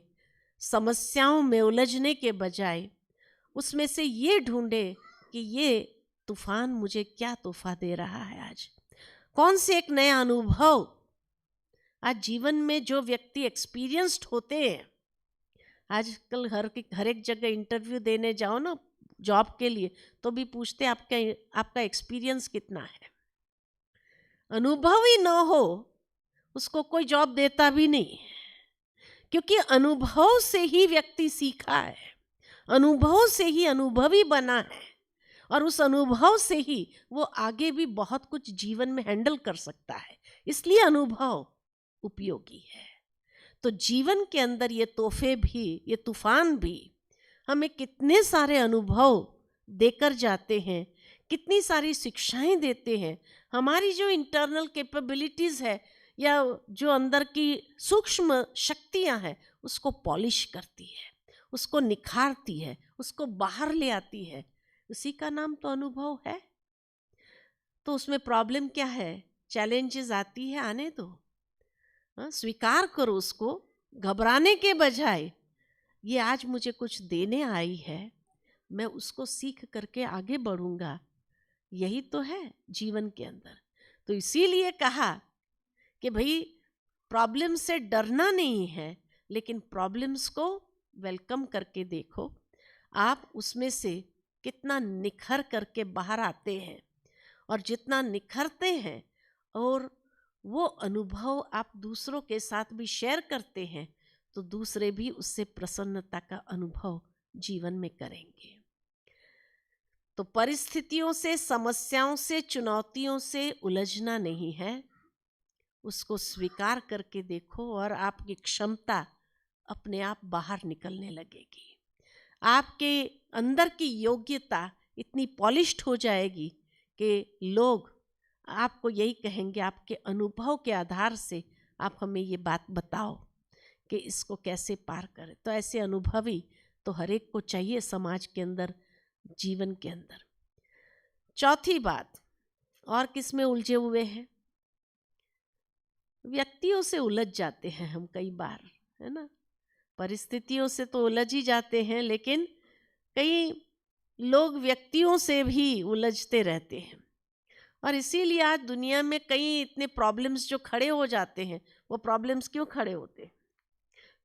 समस्याओं में उलझने के बजाय उसमें से ये ढूंढे कि ये तूफान मुझे क्या तोहफा दे रहा है, आज कौन से एक नया अनुभव। आज जीवन में जो व्यक्ति एक्सपीरियंस्ड होते हैं, आजकल हर एक जगह इंटरव्यू देने जाओ ना जॉब के लिए, तो भी पूछते आपका एक्सपीरियंस कितना है। अनुभव ही ना हो उसको कोई जॉब देता भी नहीं, क्योंकि अनुभव से ही व्यक्ति सीखा है, अनुभव से ही अनुभवी बना है, और उस अनुभव से ही वो आगे भी बहुत कुछ जीवन में हैंडल कर सकता है। इसलिए अनुभव उपयोगी है। तो जीवन के अंदर ये तोहफे भी, ये तूफान भी हमें कितने सारे अनुभव देकर जाते हैं, कितनी सारी शिक्षाएं देते हैं। हमारी जो इंटरनल कैपेबिलिटीज़ है या जो अंदर की सूक्ष्म शक्तियां हैं, उसको पॉलिश करती है, उसको निखारती है, उसको बाहर ले आती है। उसी का नाम तो अनुभव है। तो उसमें प्रॉब्लम क्या है? चैलेंजेस आती है, आने दो, स्वीकार करो उसको, घबराने के बजाय ये आज मुझे कुछ देने आई है, मैं उसको सीख करके आगे बढ़ूंगा। यही तो है जीवन के अंदर। तो इसीलिए कहा कि भाई प्रॉब्लम से डरना नहीं है, लेकिन प्रॉब्लम्स को वेलकम करके देखो, आप उसमें से कितना निखर करके बाहर आते हैं। और जितना निखरते हैं और वो अनुभव आप दूसरों के साथ भी शेयर करते हैं, तो दूसरे भी उससे प्रसन्नता का अनुभव जीवन में करेंगे। तो परिस्थितियों से, समस्याओं से, चुनौतियों से उलझना नहीं है, उसको स्वीकार करके देखो और आपकी क्षमता अपने आप बाहर निकलने लगेगी। आपके अंदर की योग्यता इतनी पॉलिश्ड हो जाएगी कि लोग आपको यही कहेंगे, आपके अनुभव के आधार से आप हमें ये बात बताओ कि इसको कैसे पार करें। तो ऐसे अनुभवी तो हर एक को चाहिए समाज के अंदर, जीवन के अंदर। चौथी बात, और किस में उलझे हुए हैं? व्यक्तियों से उलझ जाते हैं हम कई बार, है ना। परिस्थितियों से तो उलझ ही जाते हैं, लेकिन कई लोग व्यक्तियों से भी उलझते रहते हैं। और इसीलिए आज दुनिया में कई इतने प्रॉब्लम्स जो खड़े हो जाते हैं, वो प्रॉब्लम्स क्यों खड़े होते हैं?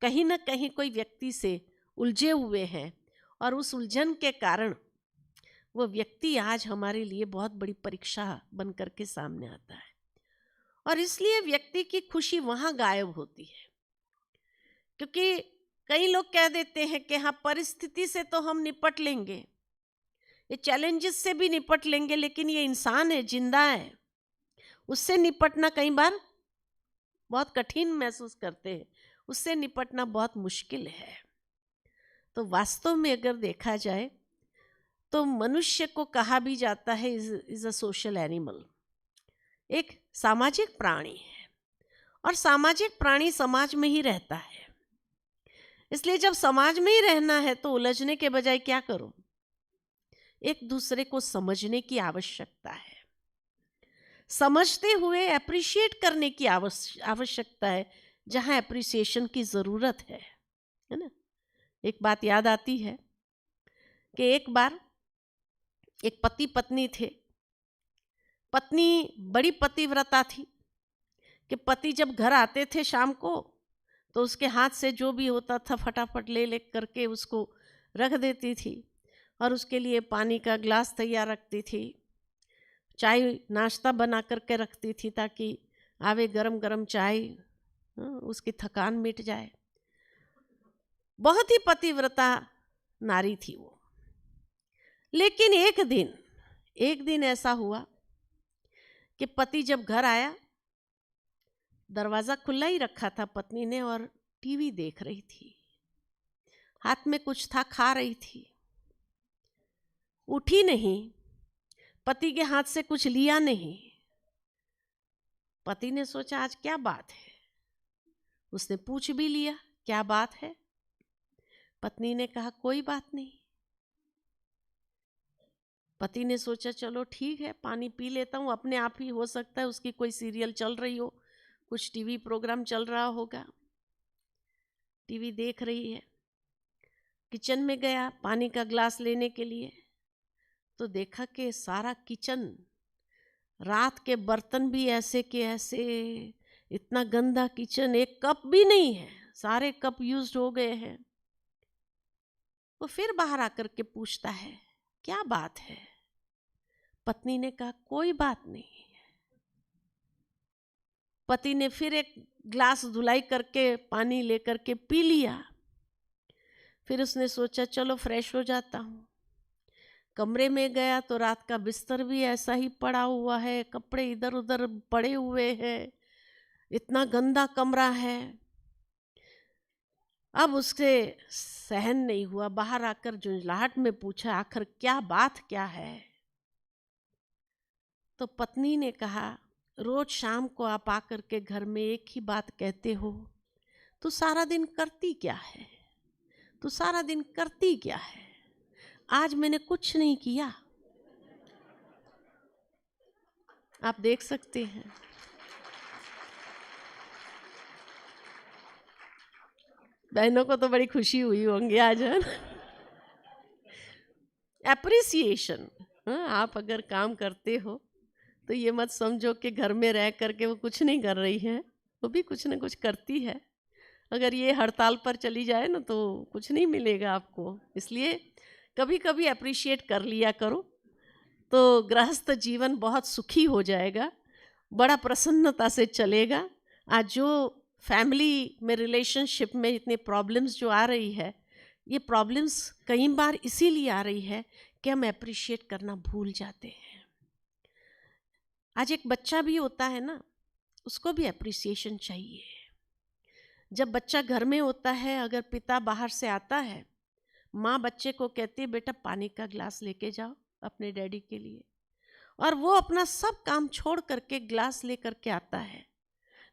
कहीं ना कहीं कोई व्यक्ति से उलझे हुए हैं, और उस उलझन के कारण वो व्यक्ति आज हमारे लिए बहुत बड़ी परीक्षा बन करके सामने आता है। और इसलिए व्यक्ति की खुशी वहाँ गायब होती है, क्योंकि कई लोग कह देते हैं कि हाँ, परिस्थिति से तो हम निपट लेंगे, ये चैलेंजेस से भी निपट लेंगे, लेकिन ये इंसान है, जिंदा है, उससे निपटना कई बार बहुत कठिन महसूस करते हैं, उससे निपटना बहुत मुश्किल है। तो वास्तव में अगर देखा जाए तो मनुष्य को कहा भी जाता है इज अ सोशल एनिमल, एक सामाजिक प्राणी है, और सामाजिक प्राणी समाज में ही रहता है। इसलिए जब समाज में ही रहना है तो उलझने के बजाय क्या करो, एक दूसरे को समझने की आवश्यकता है, समझते हुए अप्रिशिएट करने की आवश्यकता है जहां अप्रिसिएशन की जरूरत है ना। एक बात याद आती है कि एक बार एक पति पत्नी थे। पत्नी बड़ी पतिव्रता थी कि पति जब घर आते थे शाम को, तो उसके हाथ से जो भी होता था फटाफट ले ले करके उसको रख देती थी, और उसके लिए पानी का ग्लास तैयार रखती थी, चाय नाश्ता बना करके रखती थी, ताकि आवे गरम गरम चाय, उसकी थकान मिट जाए। बहुत ही पतिव्रता नारी थी वो। लेकिन एक दिन ऐसा हुआ कि पति जब घर आया, दरवाज़ा खुला ही रखा था पत्नी ने, और टीवी देख रही थी, हाथ में कुछ था, खा रही थी, उठी नहीं, पति के हाथ से कुछ लिया नहीं, पति ने सोचा आज क्या बात है, उसने पूछ भी लिया क्या बात है। पत्नी ने कहा कोई बात नहीं। पति ने सोचा चलो ठीक है, पानी पी लेता हूँ, अपने आप ही हो सकता है उसकी कोई सीरियल चल रही हो, कुछ टीवी प्रोग्राम चल रहा होगा, टीवी देख रही है। किचन में गया पानी का ग्लास लेने के लिए, तो देखा कि सारा किचन, रात के बर्तन भी ऐसे के ऐसे, इतना गंदा किचन, एक कप भी नहीं है, सारे कप यूज्ड हो गए हैं। वो फिर बाहर आकर के पूछता है क्या बात है। पत्नी ने कहा कोई बात नहीं। पति ने फिर एक ग्लास धुलाई करके पानी लेकर के पी लिया। फिर उसने सोचा चलो फ्रेश हो जाता हूँ। कमरे में गया तो रात का बिस्तर भी ऐसा ही पड़ा हुआ है, कपड़े इधर उधर पड़े हुए हैं, इतना गंदा कमरा है। अब उससे सहन नहीं हुआ, बाहर आकर झुंझलाहट में पूछा आखिर क्या बात क्या है। तो पत्नी ने कहा रोज शाम को आप आकर के घर में एक ही बात कहते हो, तू सारा दिन करती क्या है, तू सारा दिन करती क्या है। आज मैंने कुछ नहीं किया। आप देख सकते हैं, बहनों को तो बड़ी खुशी हुई होंगी आज, है ना। एप्रिसिएशन, आप अगर काम करते हो तो ये मत समझो कि घर में रह करके वो कुछ नहीं कर रही है, वो भी कुछ ना कुछ करती है। अगर ये हड़ताल पर चली जाए ना तो कुछ नहीं मिलेगा आपको, इसलिए कभी कभी अप्रिशिएट कर लिया करो, तो गृहस्थ जीवन बहुत सुखी हो जाएगा, बड़ा प्रसन्नता से चलेगा। आज जो फैमिली में, रिलेशनशिप में इतने प्रॉब्लम्स जो आ रही है, ये प्रॉब्लम्स कई बार इसीलिए आ रही है कि हम अप्रिशिएट करना भूल जाते हैं। आज एक बच्चा भी होता है ना, उसको भी अप्रिसिएशन चाहिए। जब बच्चा घर में होता है, अगर पिता बाहर से आता है, माँ बच्चे को कहती है बेटा पानी का ग्लास लेके जाओ अपने डैडी के लिए, और वो अपना सब काम छोड़ करके ग्लास लेकर के आता है।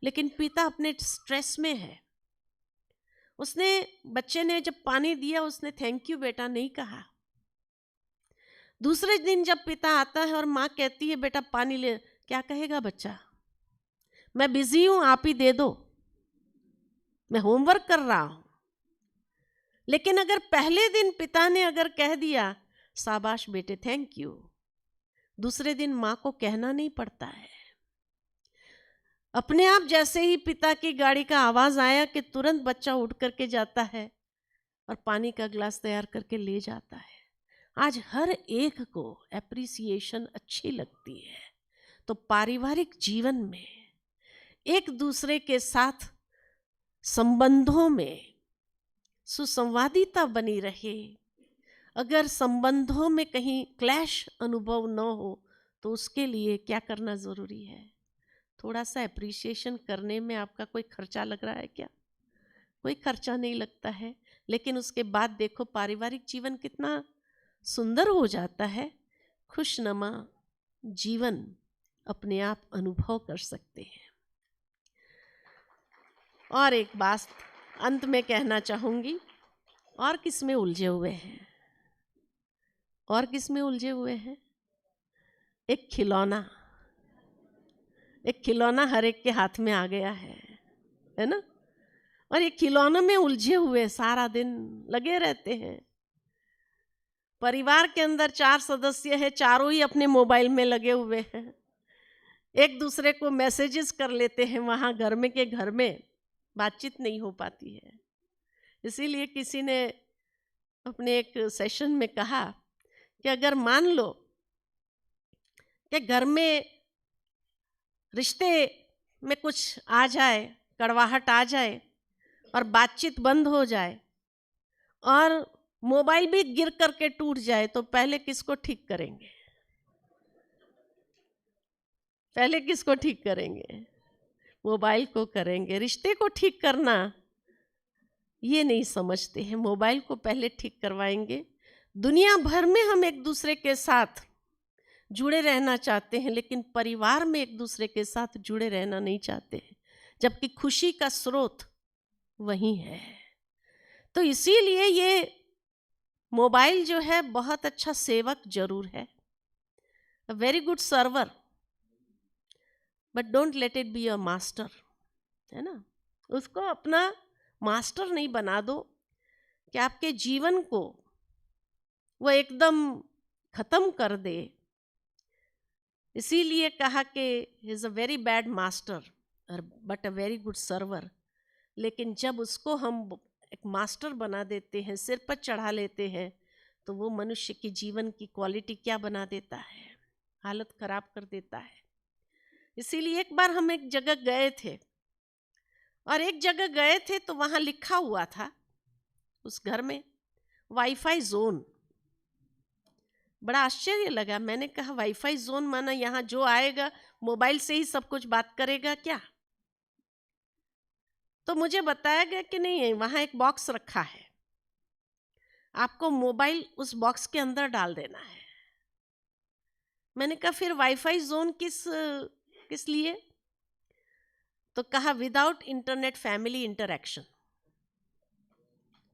लेकिन पिता अपने स्ट्रेस में है, उसने, बच्चे ने जब पानी दिया उसने थैंक यू बेटा नहीं कहा। दूसरे दिन जब पिता आता है और माँ कहती है बेटा पानी ले, क्या कहेगा बच्चा, मैं बिजी हूं आप ही दे दो, मैं होमवर्क कर रहा हूं। लेकिन अगर पहले दिन पिता ने अगर कह दिया शाबाश बेटे थैंक यू, दूसरे दिन माँ को कहना नहीं पड़ता है। अपने आप जैसे ही पिता की गाड़ी का आवाज आया कि तुरंत बच्चा उठ करके जाता है और पानी का ग्लास तैयार करके ले जाता है। आज हर एक को एप्रिसिएशन अच्छी लगती है, तो पारिवारिक जीवन में एक दूसरे के साथ संबंधों में सुसंवादिता बनी रहे। अगर संबंधों में कहीं क्लैश अनुभव न हो तो उसके लिए क्या करना ज़रूरी है, थोड़ा सा एप्रिसिएशन करने में आपका कोई खर्चा लग रहा है क्या? कोई खर्चा नहीं लगता है, लेकिन उसके बाद देखो पारिवारिक जीवन कितना सुंदर हो जाता है, खुशनुमा जीवन अपने आप अनुभव कर सकते हैं। और एक बात अंत में कहना चाहूँगी, और किस में उलझे हुए हैं, और किस में उलझे हुए हैं? एक खिलौना, एक खिलौना हर एक के हाथ में आ गया है ना, और ये खिलौनों में उलझे हुए सारा दिन लगे रहते हैं। परिवार के अंदर 4 सदस्य हैं, चारों ही अपने मोबाइल में लगे हुए हैं, एक दूसरे को मैसेजेस कर लेते हैं, वहाँ घर में बातचीत नहीं हो पाती है। इसीलिए किसी ने अपने एक सेशन में कहा कि अगर मान लो कि घर में रिश्ते में कुछ आ जाए, कड़वाहट आ जाए और बातचीत बंद हो जाए और मोबाइल भी गिर करके टूट जाए, तो पहले किसको ठीक करेंगे? पहले किसको ठीक करेंगे? मोबाइल को करेंगे। रिश्ते को ठीक करना ये नहीं समझते हैं, मोबाइल को पहले ठीक करवाएंगे। दुनिया भर में हम एक दूसरे के साथ जुड़े रहना चाहते हैं, लेकिन परिवार में एक दूसरे के साथ जुड़े रहना नहीं चाहते हैं, जबकि खुशी का स्रोत वही है। तो इसीलिए ये मोबाइल जो है बहुत अच्छा सेवक जरूर है, a very good server, but don't let it be a master, है ना। उसको अपना मास्टर नहीं बना दो कि आपके जीवन को वो एकदम खत्म कर दे। इसीलिए कहा कि is a very bad master but a very good server. लेकिन जब उसको हम एक मास्टर बना देते हैं, सिर पर चढ़ा लेते हैं, तो वो मनुष्य की जीवन की क्वालिटी क्या बना देता है, हालत खराब कर देता है। इसीलिए एक बार हम एक जगह गए थे, और एक जगह गए थे तो वहाँ लिखा हुआ था उस घर में वाईफाई जोन। बड़ा आश्चर्य लगा, मैंने कहा वाईफाई जोन माना यहाँ जो आएगा मोबाइल से ही सब कुछ बात करेगा क्या? तो मुझे बताया गया कि नहीं, वहाँ एक बॉक्स रखा है, आपको मोबाइल उस बॉक्स के अंदर डाल देना है। मैंने कहा फिर वाईफाई जोन किस लिए? तो कहा without internet family interaction,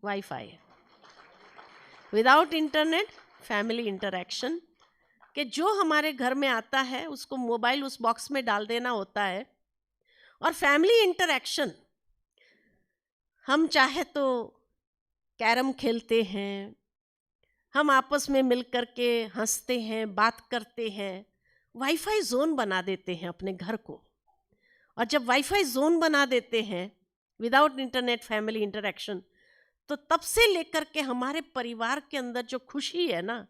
wifi without internet family interaction, कि जो हमारे घर में आता है उसको मोबाइल उस बॉक्स में डाल देना होता है। और फैमिली इंटरैक्शन, हम चाहे तो कैरम खेलते हैं, हम आपस में मिल कर के हंसते हैं, बात करते हैं, वाईफाई जोन बना देते हैं अपने घर को। और जब वाईफाई जोन बना देते हैं विदाउट इंटरनेट फैमिली इंटरैक्शन, तो तब से लेकर के हमारे परिवार के अंदर जो खुशी है ना,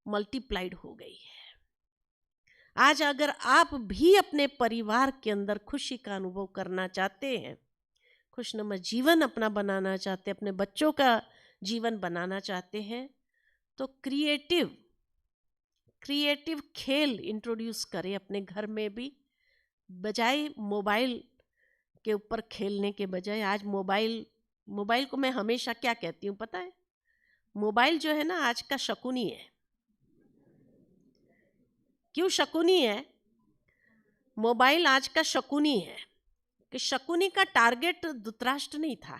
मल्टीप्लाइड हो गई है। आज अगर आप भी अपने परिवार के अंदर खुशी का अनुभव करना चाहते हैं, खुशनुमा जीवन अपना बनाना चाहते हैं, अपने बच्चों का जीवन बनाना चाहते हैं, तो क्रिएटिव खेल इंट्रोड्यूस करें अपने घर में भी। बजाय मोबाइल के ऊपर खेलने के बजाय, आज मोबाइल को मैं हमेशा क्या कहती हूँ पता है? मोबाइल जो है ना आज का शकुनी है। क्यों शकुनी है? मोबाइल आज का शकुनी है कि शकुनी का टारगेट धृतराष्ट्र नहीं था,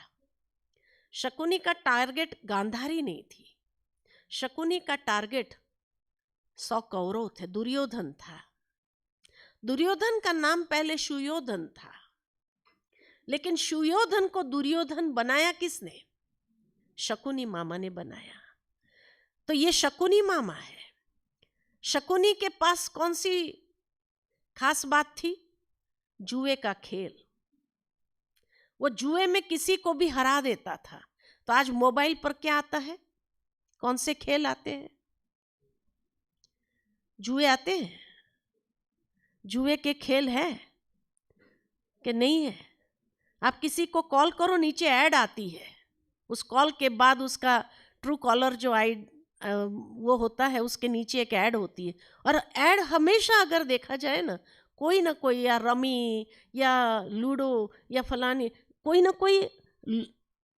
शकुनी का टारगेट गांधारी नहीं थी, शकुनी का टारगेट 100 कौरव थे, दुर्योधन था। दुर्योधन का नाम पहले सुयोधन था, लेकिन सुयोधन को दुर्योधन बनाया किसने? शकुनी मामा ने बनाया। तो ये शकुनी मामा है। शकुनी के पास कौन सी खास बात थी? जुए का खेल। वो जुए में किसी को भी हरा देता था। तो आज मोबाइल पर क्या आता है? कौन से खेल आते हैं? जुए आते हैं। जुए के खेल है कि नहीं है? आप किसी को कॉल करो, नीचे ऐड आती है, उस कॉल के बाद उसका ट्रू कॉलर जो वो होता है, उसके नीचे एक ऐड होती है। और ऐड हमेशा अगर देखा जाए ना कोई, या रमी या लूडो या फलानी, कोई ना कोई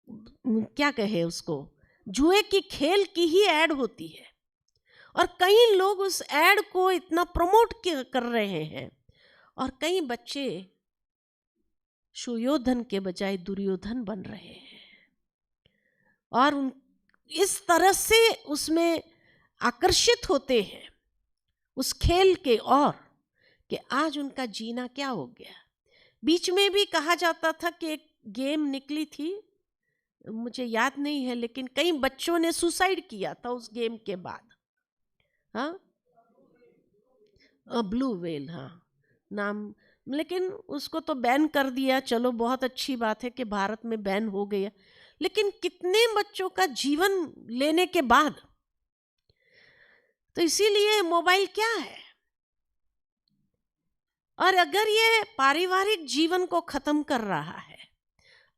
क्या कहे उसको, जुए की खेल की ही ऐड होती है। और कई लोग उस ऐड को इतना प्रमोट कर रहे हैं, और कई बच्चे सुयोधन के बजाय दुर्योधन बन रहे हैं, और इस तरह से उसमें आकर्षित होते हैं उस खेल के, और कि आज उनका जीना क्या हो गया। बीच में भी कहा जाता था कि एक गेम निकली थी, मुझे याद नहीं है, लेकिन कई बच्चों ने सुसाइड किया था उस गेम के बाद। हाँ, ब्लू व्हेल, हाँ नाम, लेकिन उसको तो बैन कर दिया। चलो बहुत अच्छी बात है कि भारत में बैन हो गया, लेकिन कितने बच्चों का जीवन लेने के बाद। तो इसीलिए मोबाइल क्या है? और अगर ये पारिवारिक जीवन को खत्म कर रहा है,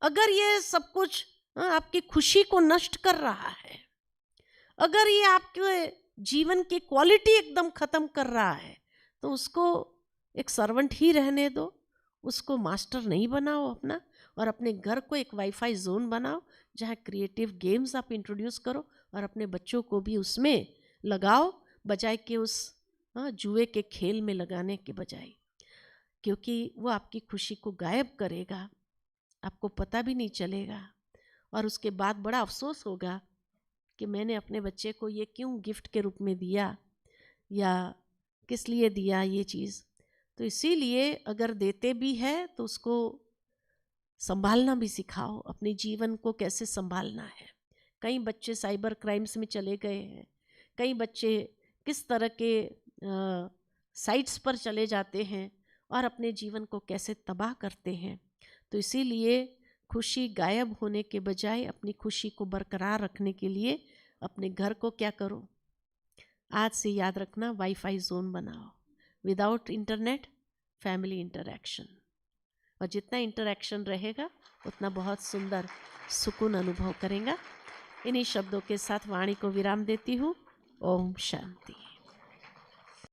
अगर ये सब कुछ आपकी खुशी को नष्ट कर रहा है, अगर ये आपके जीवन की क्वालिटी एकदम खत्म कर रहा है, तो उसको एक सर्वेंट ही रहने दो, उसको मास्टर नहीं बनाओ अपना। और अपने घर को एक वाईफाई जोन बनाओ जहाँ क्रिएटिव गेम्स आप इंट्रोड्यूस करो, और अपने बच्चों को भी उसमें लगाओ, बजाय कि उस जुए के खेल में लगाने के बजाय, क्योंकि वो आपकी खुशी को गायब करेगा, आपको पता भी नहीं चलेगा और उसके बाद बड़ा अफसोस होगा कि मैंने अपने बच्चे को ये क्यों गिफ्ट के रूप में दिया या किस लिए दिया ये चीज़। तो इसीलिए अगर देते भी है तो उसको संभालना भी सिखाओ, अपने जीवन को कैसे संभालना है। कई बच्चे साइबर क्राइम्स में चले गए हैं, कई बच्चे किस तरह के साइट्स पर चले जाते हैं और अपने जीवन को कैसे तबाह करते हैं। तो इसीलिए खुशी गायब होने के बजाय अपनी खुशी को बरकरार रखने के लिए अपने घर को क्या करो, आज से याद रखना, वाईफाई जोन बनाओ, विदाउट इंटरनेट फैमिली इंटरैक्शन। और जितना इंटरैक्शन रहेगा उतना बहुत सुंदर सुकून अनुभव करेंगे। इन्हीं शब्दों के साथ वाणी को विराम देती हूँ। ओम शांति।